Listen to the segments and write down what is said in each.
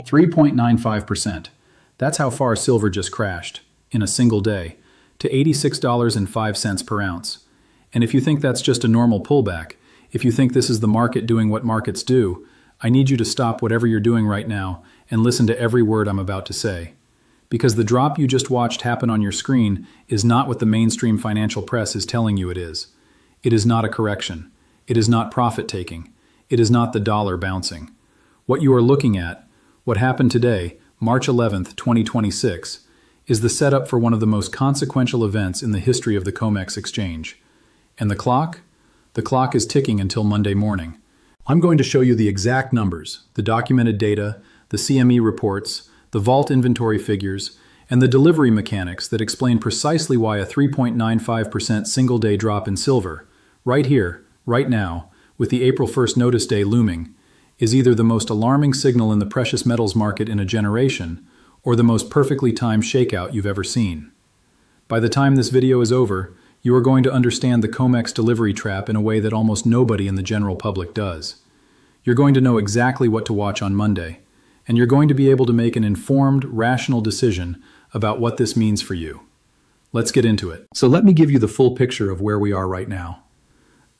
3.95%. That's how far silver just crashed, in a single day, to $86.05 per ounce. And if you think that's just a normal pullback, if you think this is the market doing what markets do, I need you to stop whatever you're doing right now and listen to every word I'm about to say. Because the drop you just watched happen on your screen is not what the mainstream financial press is telling you it is. It is not a correction. It is not profit-taking. It is not the dollar bouncing. What you are looking at, what happened today, March 11th, 2026, is the setup for one of the most consequential events in the history of the COMEX exchange. And the clock? The clock is ticking until Monday morning. I'm going to show you the exact numbers, the documented data, the CME reports, the vault inventory figures, and the delivery mechanics that explain precisely why a 3.95% single-day drop in silver, right here, right now, with the April 1st notice day looming, is either the most alarming signal in the precious metals market in a generation, or the most perfectly timed shakeout you've ever seen. By the time this video is over, you are going to understand the COMEX delivery trap in a way that almost nobody in the general public does. You're going to know exactly what to watch on Monday, and you're going to be able to make an informed, rational decision about what this means for you. Let's get into it. So let me give you the full picture of where we are right now.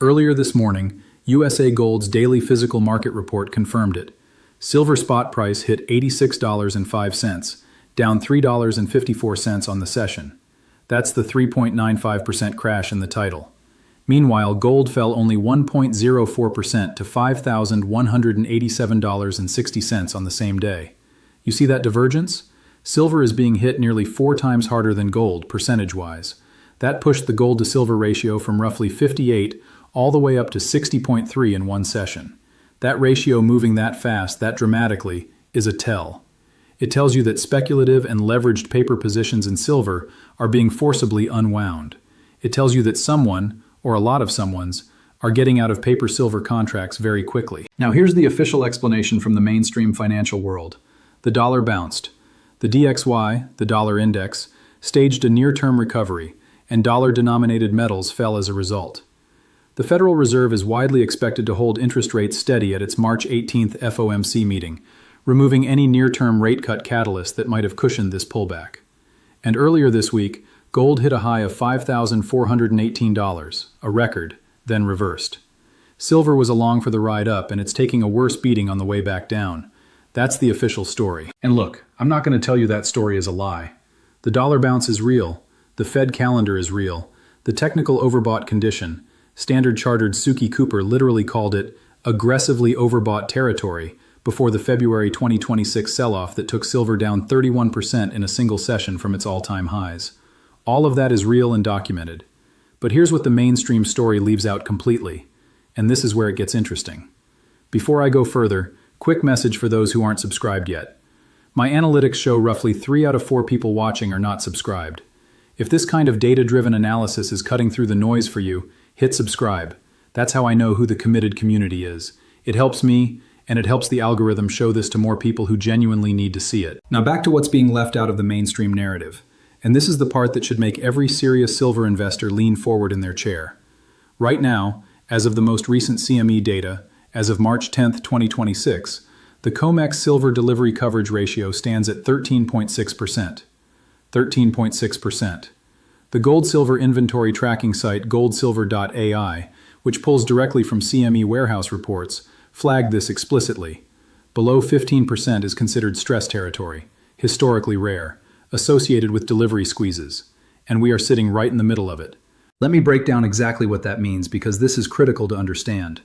Earlier this morning, USA Gold's daily physical market report confirmed it. Silver spot price hit $86.05, down $3.54 on the session. That's the 3.95% crash in the title. Meanwhile, gold fell only 1.04% to $5,187.60 on the same day. You see that divergence? Silver is being hit nearly 4 times harder than gold, percentage-wise. That pushed the gold-to-silver ratio from roughly 58 all the way up to 60.3 in one session. That ratio moving that fast, that dramatically, is a tell. It tells you that speculative and leveraged paper positions in silver are being forcibly unwound. It tells you that someone, or a lot of someones, are getting out of paper silver contracts very quickly. Now here's the official explanation from the mainstream financial world. The dollar bounced. The DXY, the dollar index, staged a near-term recovery, and dollar-denominated metals fell as a result. The Federal Reserve is widely expected to hold interest rates steady at its March 18th FOMC meeting, removing any near-term rate cut catalyst that might have cushioned this pullback. And earlier this week, gold hit a high of $5,418, a record, then reversed. Silver was along for the ride up, and it's taking a worse beating on the way back down. That's the official story. And look, I'm not going to tell you that story is a lie. The dollar bounce is real. The Fed calendar is real. The technical overbought condition, Standard Chartered Suki Cooper literally called it aggressively overbought territory before the February 2026 sell-off that took silver down 31% in a single session from its all-time highs. All of that is real and documented. But here's what the mainstream story leaves out completely, and this is where it gets interesting. Before I go further, quick message for those who aren't subscribed yet. My analytics show roughly 3 out of 4 people watching are not subscribed. If this kind of data-driven analysis is cutting through the noise for you, hit subscribe. That's how I know who the committed community is. It helps me, and it helps the algorithm show this to more people who genuinely need to see it. Now back to what's being left out of the mainstream narrative. And this is the part that should make every serious silver investor lean forward in their chair. Right now, as of the most recent CME data, as of March 10th, 2026, the COMEX silver delivery coverage ratio stands at 13.6%. 13.6%. The gold-silver inventory tracking site goldsilver.ai, which pulls directly from CME warehouse reports, flagged this explicitly. Below 15% is considered stress territory, historically rare, associated with delivery squeezes, and we are sitting right in the middle of it. Let me break down exactly what that means because this is critical to understand.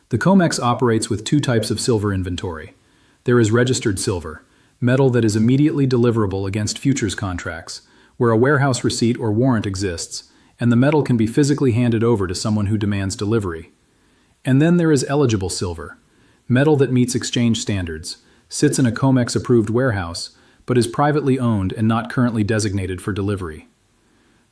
The COMEX operates with 2 types of silver inventory. There is registered silver, metal that is immediately deliverable against futures contracts, where a warehouse receipt or warrant exists, and the metal can be physically handed over to someone who demands delivery. And then there is eligible silver, metal that meets exchange standards, sits in a COMEX-approved warehouse, but is privately owned and not currently designated for delivery.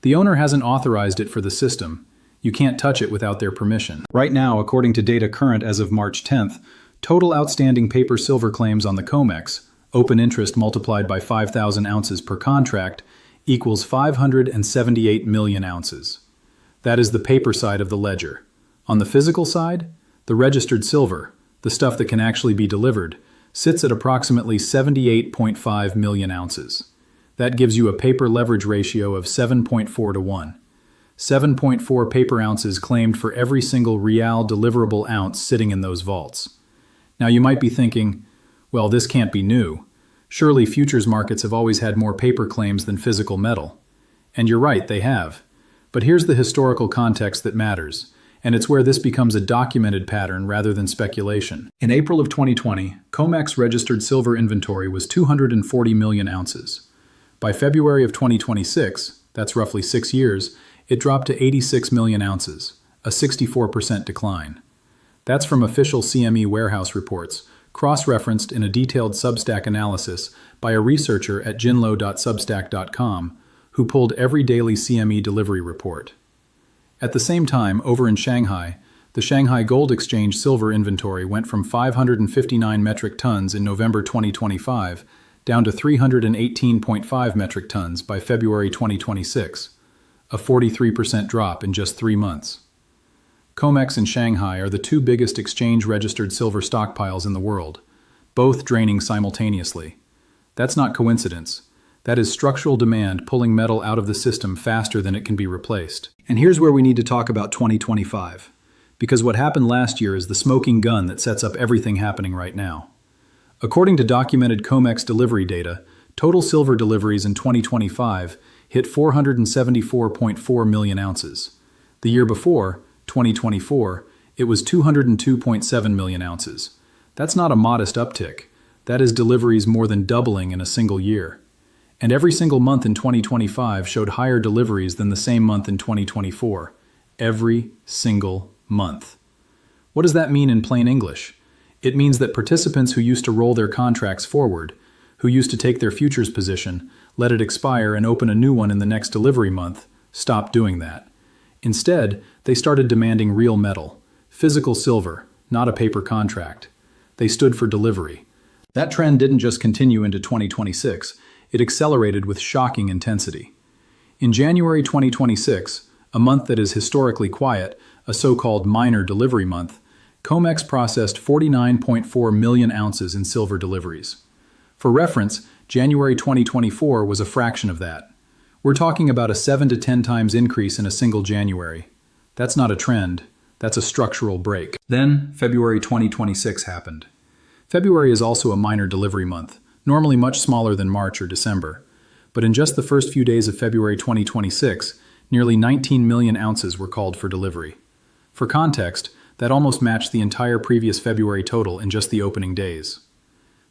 The owner hasn't authorized it for the system. You can't touch it without their permission. Right now, according to data current as of March 10th, total outstanding paper silver claims on the COMEX, open interest multiplied by 5,000 ounces per contract, equals 578 million ounces. That is the paper side of the ledger. On the physical side, the registered silver, the stuff that can actually be delivered, sits at approximately 78.5 million ounces. That gives you a paper leverage ratio of 7.4 to 1. 7.4 paper ounces claimed for every single real deliverable ounce sitting in those vaults. Now you might be thinking, well, this can't be new. Surely futures markets have always had more paper claims than physical metal. And you're right, they have. But here's the historical context that matters, and it's where this becomes a documented pattern rather than speculation. In April of 2020, COMEX registered silver inventory was 240 million ounces. By February of 2026, that's roughly 6 years, it dropped to 86 million ounces, a 64% decline. That's from official CME warehouse reports, cross-referenced in a detailed Substack analysis by a researcher at jinlo.substack.com, who pulled every daily CME delivery report. At the same time, over in Shanghai, the Shanghai Gold Exchange silver inventory went from 559 metric tons in November 2025 down to 318.5 metric tons by February 2026, a 43% drop in just 3 months. COMEX and Shanghai are the two biggest exchange-registered silver stockpiles in the world, both draining simultaneously. That's not coincidence. That is structural demand pulling metal out of the system faster than it can be replaced. And here's where we need to talk about 2025, because what happened last year is the smoking gun that sets up everything happening right now. According to documented COMEX delivery data, total silver deliveries in 2025 hit 474.4 million ounces. The year before, 2024, it was 202.7 million ounces. That's not a modest uptick. That is deliveries more than doubling in a single year. And every single month in 2025 showed higher deliveries than the same month in 2024. Every single month. What does that mean in plain English? It means that participants who used to roll their contracts forward, who used to take their futures position, let it expire and open a new one in the next delivery month, stopped doing that. Instead, they started demanding real metal, physical silver, not a paper contract. They stood for delivery. That trend didn't just continue into 2026, it accelerated with shocking intensity. In January 2026, a month that is historically quiet, a so-called minor delivery month, COMEX processed 49.4 million ounces in silver deliveries. For reference, January 2024 was a fraction of that. We're talking about a 7 to 10 times increase in a single January. That's not a trend, that's a structural break. Then, February 2026 happened. February is also a minor delivery month, normally much smaller than March or December. But in just the first few days of February 2026, nearly 19 million ounces were called for delivery. For context, that almost matched the entire previous February total in just the opening days.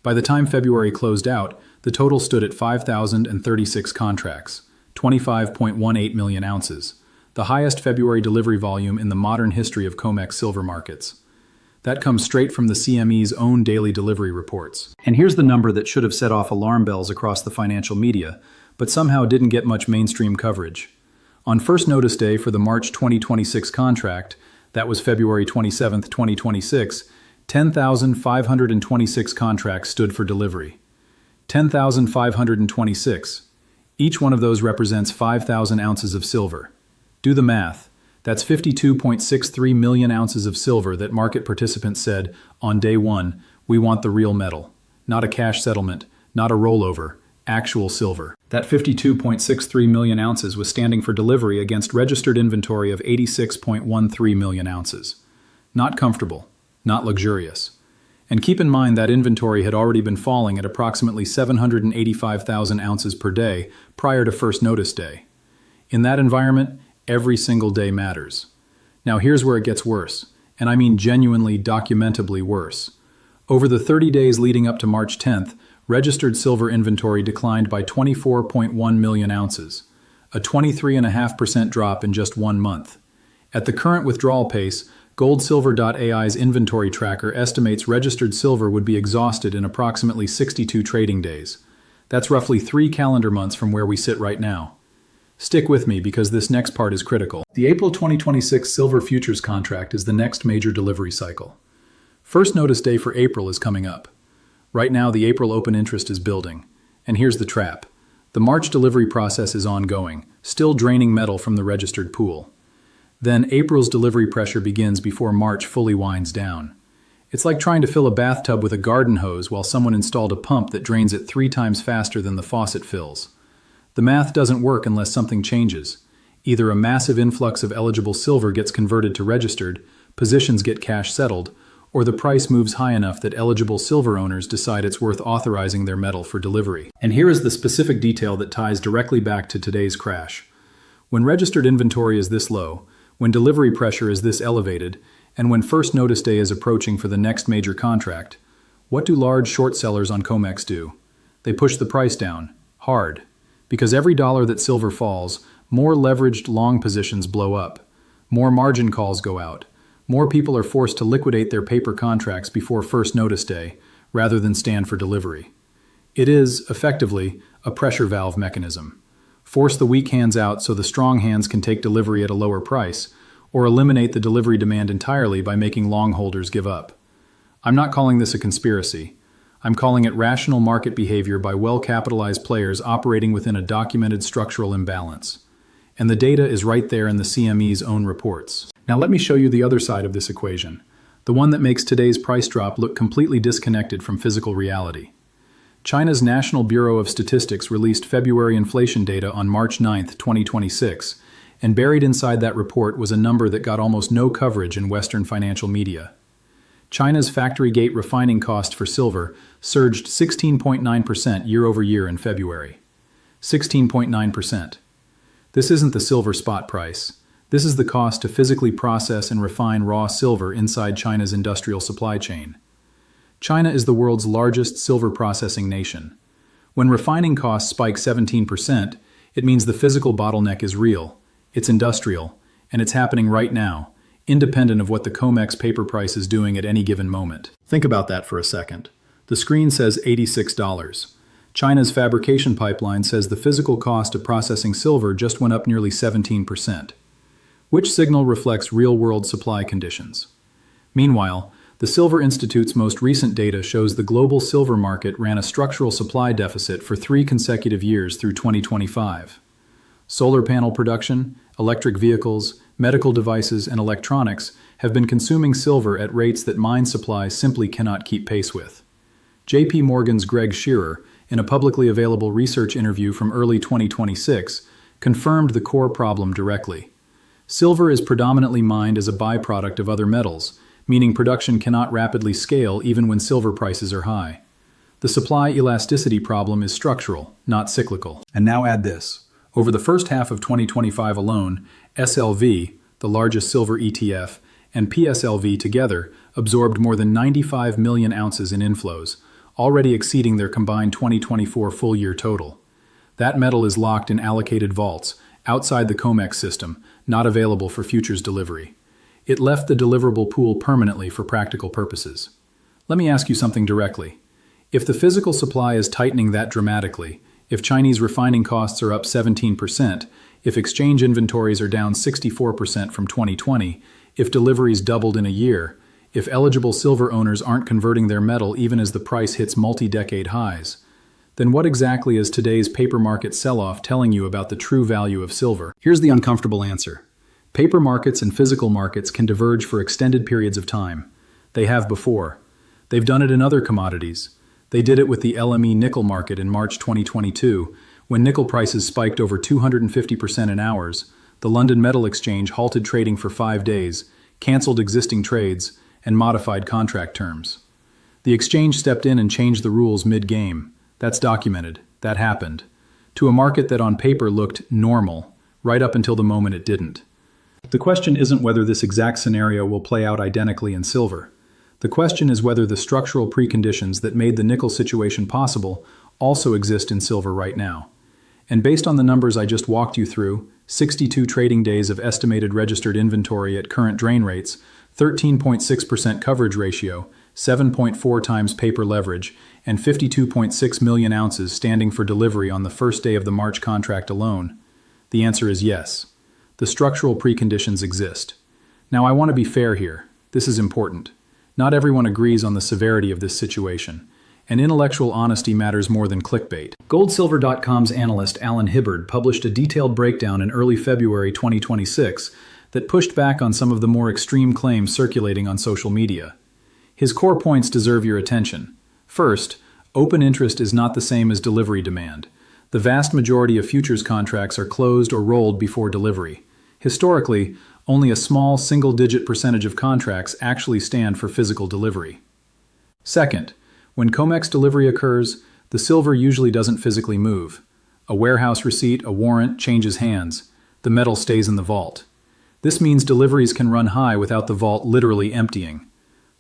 By the time February closed out, the total stood at 5,036 contracts, 25.18 million ounces, the highest February delivery volume in the modern history of COMEX silver markets. That comes straight from the CME's own daily delivery reports. And here's the number that should have set off alarm bells across the financial media, but somehow didn't get much mainstream coverage. On first notice day for the March 2026 contract, that was February 27, 2026, 10,526 contracts stood for delivery. 10,526. Each one of those represents 5,000 ounces of silver. Do the math. That's 52.63 million ounces of silver that market participants said, on day one, we want the real metal. Not a cash settlement, not a rollover, actual silver. That 52.63 million ounces was standing for delivery against registered inventory of 86.13 million ounces. Not comfortable, not luxurious. And keep in mind that inventory had already been falling at approximately 785,000 ounces per day prior to first notice day. In that environment, every single day matters. Now here's where it gets worse, and I mean genuinely, documentably worse. Over the 30 days leading up to March 10th, registered silver inventory declined by 24.1 million ounces, a 23.5% drop in just 1 month. At the current withdrawal pace, GoldSilver.ai's inventory tracker estimates registered silver would be exhausted in approximately 62 trading days. That's roughly 3 calendar months from where we sit right now. Stick with me because this next part is critical. The April 2026 silver futures contract is the next major delivery cycle. First notice day for April is coming up. Right now, the April open interest is building. And here's the trap. The March delivery process is ongoing, still draining metal from the registered pool. Then April's delivery pressure begins before March fully winds down. It's like trying to fill a bathtub with a garden hose while someone installed a pump that drains it 3 times faster than the faucet fills. The math doesn't work unless something changes. Either a massive influx of eligible silver gets converted to registered, positions get cash settled, or the price moves high enough that eligible silver owners decide it's worth authorizing their metal for delivery. And here is the specific detail that ties directly back to today's crash. When registered inventory is this low, when delivery pressure is this elevated, and when first notice day is approaching for the next major contract, what do large short sellers on COMEX do? They push the price down, hard. Because every dollar that silver falls, more leveraged long positions blow up. More margin calls go out. More people are forced to liquidate their paper contracts before first notice day, rather than stand for delivery. It is, effectively, a pressure valve mechanism. Force the weak hands out so the strong hands can take delivery at a lower price, or eliminate the delivery demand entirely by making long holders give up. I'm not calling this a conspiracy. I'm calling it rational market behavior by well-capitalized players operating within a documented structural imbalance. And the data is right there in the CME's own reports. Now let me show you the other side of this equation, the one that makes today's price drop look completely disconnected from physical reality. China's National Bureau of Statistics released February inflation data on March 9, 2026, and buried inside that report was a number that got almost no coverage in Western financial media. China's factory gate refining cost for silver surged 16.9% year-over-year in February. 16.9%. This isn't the silver spot price. This is the cost to physically process and refine raw silver inside China's industrial supply chain. China is the world's largest silver processing nation. When refining costs spike 17%, it means the physical bottleneck is real. It's industrial, and it's happening right now, independent of what the COMEX paper price is doing at any given moment. Think about that for a second. The screen says $86. China's fabrication pipeline says the physical cost of processing silver just went up nearly 17%. Which signal reflects real-world supply conditions? Meanwhile, the Silver Institute's most recent data shows the global silver market ran a structural supply deficit for 3 consecutive years through 2025. Solar panel production, electric vehicles, medical devices, and electronics have been consuming silver at rates that mine supply simply cannot keep pace with. J.P. Morgan's Greg Shearer, in a publicly available research interview from early 2026, confirmed the core problem directly. Silver is predominantly mined as a byproduct of other metals, meaning production cannot rapidly scale even when silver prices are high. The supply elasticity problem is structural, not cyclical. And now add this. Over the first half of 2025 alone, SLV, the largest silver ETF, and PSLV together absorbed more than 95 million ounces in inflows, already exceeding their combined 2024 full-year total. That metal is locked in allocated vaults, outside the COMEX system, not available for futures delivery. It left the deliverable pool permanently for practical purposes. Let me ask you something directly. If the physical supply is tightening that dramatically, if Chinese refining costs are up 17%, if exchange inventories are down 64% from 2020, if deliveries doubled in a year, if eligible silver owners aren't converting their metal even as the price hits multi-decade highs, then what exactly is today's paper market sell-off telling you about the true value of silver? Here's the uncomfortable answer. Paper markets and physical markets can diverge for extended periods of time. They have before. They've done it in other commodities. They did it with the LME nickel market in March 2022, when nickel prices spiked over 250% in hours. The London Metal Exchange halted trading for 5 days, canceled existing trades, and modified contract terms. The exchange stepped in and changed the rules mid-game. That's documented. That happened. To a market that on paper looked normal, right up until the moment it didn't. The question isn't whether this exact scenario will play out identically in silver. The question is whether the structural preconditions that made the nickel situation possible also exist in silver right now. And based on the numbers I just walked you through, 62 trading days of estimated registered inventory at current drain rates, 13.6% coverage ratio, 7.4 times paper leverage, and 52.6 million ounces standing for delivery on the first day of the March contract alone, the answer is yes. The structural preconditions exist. Now I want to be fair here. This is important. Not everyone agrees on the severity of this situation, and intellectual honesty matters more than clickbait. GoldSilver.com's analyst Alan Hibbard published a detailed breakdown in early February 2026 that pushed back on some of the more extreme claims circulating on social media. His core points deserve your attention. First, open interest is not the same as delivery demand. The vast majority of futures contracts are closed or rolled before delivery. Historically, only a small single-digit percentage of contracts actually stand for physical delivery. Second, when COMEX delivery occurs, the silver usually doesn't physically move. A warehouse receipt, a warrant, changes hands. The metal stays in the vault. This means deliveries can run high without the vault literally emptying.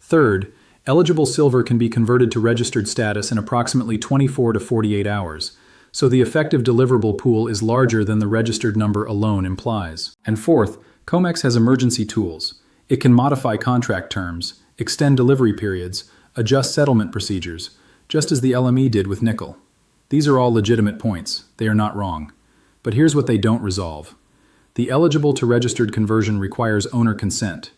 Third, eligible silver can be converted to registered status in approximately 24 to 48 hours, so the effective deliverable pool is larger than the registered number alone implies. And fourth, COMEX has emergency tools. It can modify contract terms, extend delivery periods, adjust settlement procedures, just as the LME did with nickel. These are all legitimate points. They are not wrong. But here's what they don't resolve. The eligible to registered conversion requires owner consent.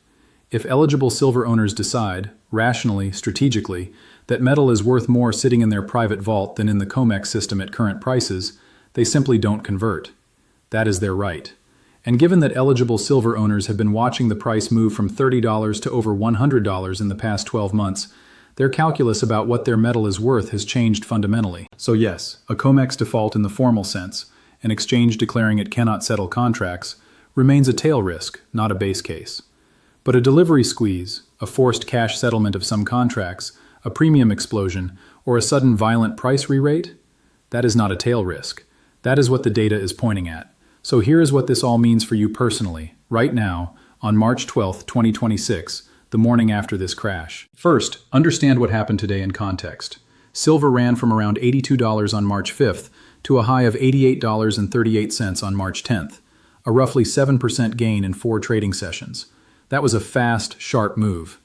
If eligible silver owners decide, rationally, strategically, that metal is worth more sitting in their private vault than in the COMEX system at current prices, they simply don't convert. That is their right. And given that eligible silver owners have been watching the price move from $30 to over $100 in the past 12 months, their calculus about what their metal is worth has changed fundamentally. So yes, a COMEX default in the formal sense, an exchange declaring it cannot settle contracts, remains a tail risk, not a base case. But a delivery squeeze, a forced cash settlement of some contracts, a premium explosion, or a sudden violent price re-rate? That is not a tail risk. That is what the data is pointing at. So here is what this all means for you personally, right now, on March 12, 2026, the morning after this crash. First, understand what happened today in context. Silver ran from around $82 on March 5th to a high of $88.38 on March 10th, a roughly 7% gain in 4 trading sessions. That was a fast, sharp move.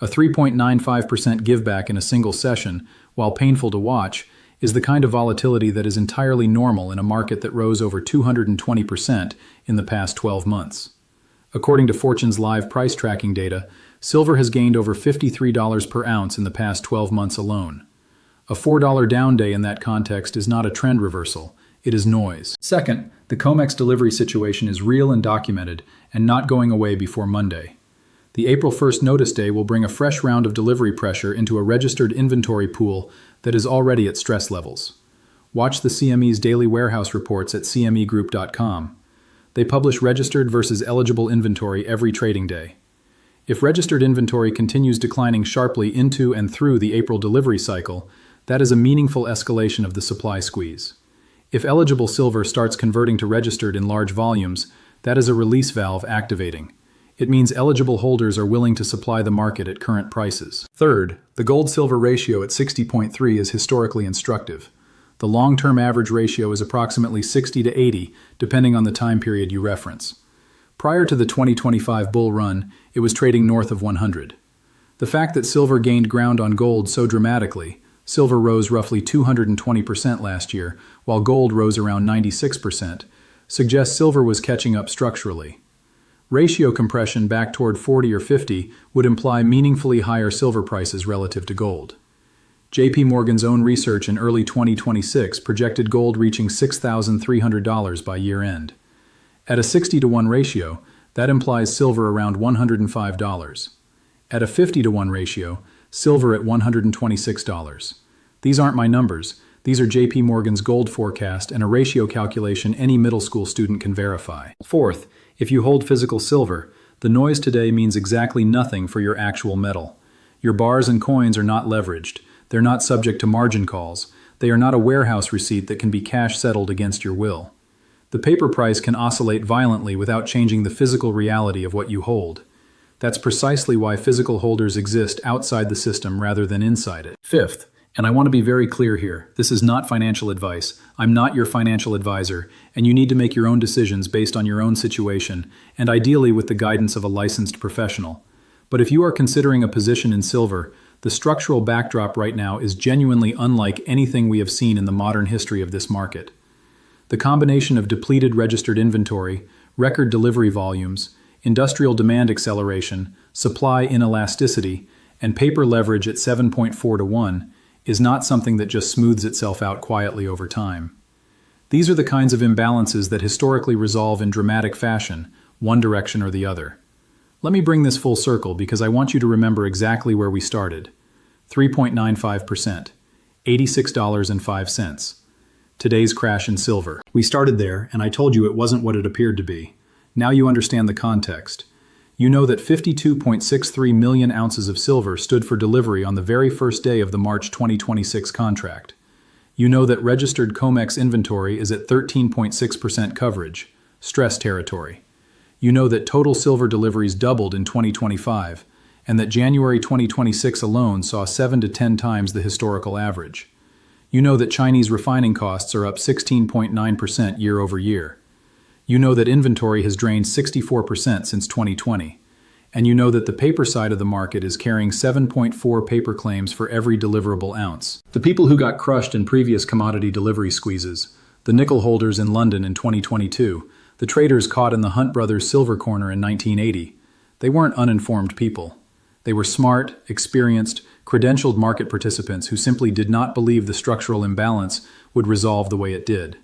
A 3.95% giveback in a single session, while painful to watch, is the kind of volatility that is entirely normal in a market that rose over 220% in the past 12 months. According to Fortune's live price tracking data, silver has gained over $53 per ounce in the past 12 months alone. A $4 down day in that context is not a trend reversal, it is noise. Second, the COMEX delivery situation is real and documented, and not going away before Monday. The April 1st notice day will bring a fresh round of delivery pressure into a registered inventory pool that is already at stress levels. Watch the CME's daily warehouse reports at cmegroup.com. They publish registered versus eligible inventory every trading day. If registered inventory continues declining sharply into and through the April delivery cycle, that is a meaningful escalation of the supply squeeze. If eligible silver starts converting to registered in large volumes, that is a release valve activating. It means eligible holders are willing to supply the market at current prices. Third, the gold-silver ratio at 60.3 is historically instructive. The long-term average ratio is approximately 60 to 80, depending on the time period you reference. Prior to the 2025 bull run, it was trading north of 100. The fact that silver gained ground on gold so dramatically, silver rose roughly 220% last year, while gold rose around 96%, suggests silver was catching up structurally. Ratio compression back toward 40 or 50 would imply meaningfully higher silver prices relative to gold. JP Morgan's own research in early 2026 projected gold reaching $6,300 by year-end. At a 60-to-1 ratio, that implies silver around $105. At a 50-to-1 ratio, silver at $126. These aren't my numbers. These are JP Morgan's gold forecast and a ratio calculation any middle school student can verify. Fourth, if you hold physical silver, the noise today means exactly nothing for your actual metal. Your bars and coins are not leveraged. They're not subject to margin calls. They are not a warehouse receipt that can be cash settled against your will. The paper price can oscillate violently without changing the physical reality of what you hold. That's precisely why physical holders exist outside the system rather than inside it. Fifth, and I want to be very clear here, this is not financial advice. I'm not your financial advisor, and you need to make your own decisions based on your own situation, and ideally with the guidance of a licensed professional. But if you are considering a position in silver, the structural backdrop right now is genuinely unlike anything we have seen in the modern history of this market. The combination of depleted registered inventory, record delivery volumes, industrial demand acceleration, supply inelasticity, and paper leverage at 7.4 to 1 is not something that just smooths itself out quietly over time. These are the kinds of imbalances that historically resolve in dramatic fashion, one direction or the other. Let me bring this full circle because I want you to remember exactly where we started. 3.95%, $86.05. Today's crash in silver. We started there, and I told you it wasn't what it appeared to be. Now you understand the context. You know that 52.63 million ounces of silver stood for delivery on the very first day of the March 2026 contract. You know that registered COMEX inventory is at 13.6% coverage, stress territory. You know that total silver deliveries doubled in 2025, and that January 2026 alone saw 7 to 10 times the historical average. You know that Chinese refining costs are up 16.9% year over year. You know that inventory has drained 64% since 2020. And you know that the paper side of the market is carrying 7.4 paper claims for every deliverable ounce. The people who got crushed in previous commodity delivery squeezes, the nickel holders in London in 2022, the traders caught in the Hunt Brothers silver corner in 1980, they weren't uninformed people. They were smart, experienced, credentialed market participants who simply did not believe the structural imbalance would resolve the way it did.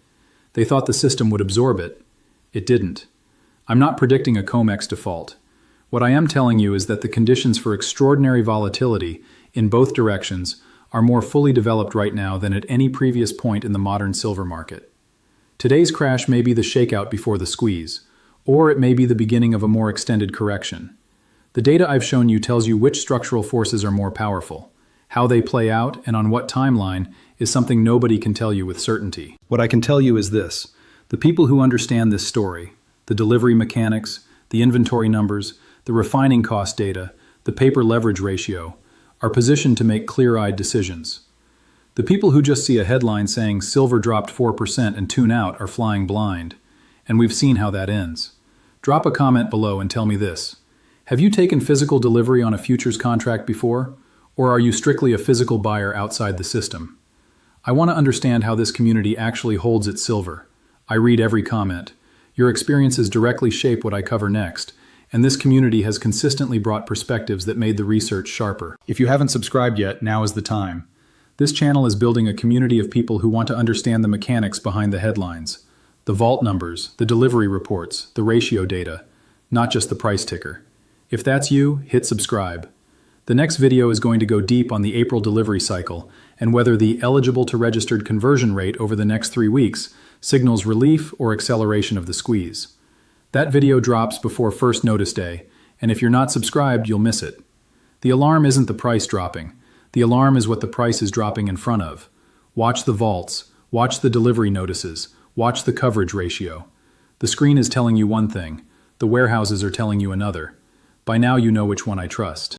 They thought the system would absorb it. It didn't. I'm not predicting a COMEX default. What I am telling you is that the conditions for extraordinary volatility in both directions are more fully developed right now than at any previous point in the modern silver market. Today's crash may be the shakeout before the squeeze, or it may be the beginning of a more extended correction. The data I've shown you tells you which structural forces are more powerful. How they play out and on what timeline is something nobody can tell you with certainty. What I can tell you is this. The people who understand this story, the delivery mechanics, the inventory numbers, the refining cost data, the paper leverage ratio, are positioned to make clear-eyed decisions. The people who just see a headline saying silver dropped 4% and tune out are flying blind, and we've seen how that ends. Drop a comment below and tell me this. Have you taken physical delivery on a futures contract before, or are you strictly a physical buyer outside the system? I want to understand how this community actually holds its silver. I read every comment. Your experiences directly shape what I cover next, and this community has consistently brought perspectives that made the research sharper. If you haven't subscribed yet, now is the time. This channel is building a community of people who want to understand the mechanics behind the headlines, the vault numbers, the delivery reports, the ratio data, not just the price ticker. If that's you, hit subscribe. The next video is going to go deep on the April delivery cycle and whether the eligible to registered conversion rate over the next 3 weeks signals relief or acceleration of the squeeze. That video drops before first notice day, and if you're not subscribed, you'll miss it. The alarm isn't the price dropping. The alarm is what the price is dropping in front of. Watch the vaults, watch the delivery notices, watch the coverage ratio. The screen is telling you one thing, the warehouses are telling you another. By now you know which one I trust.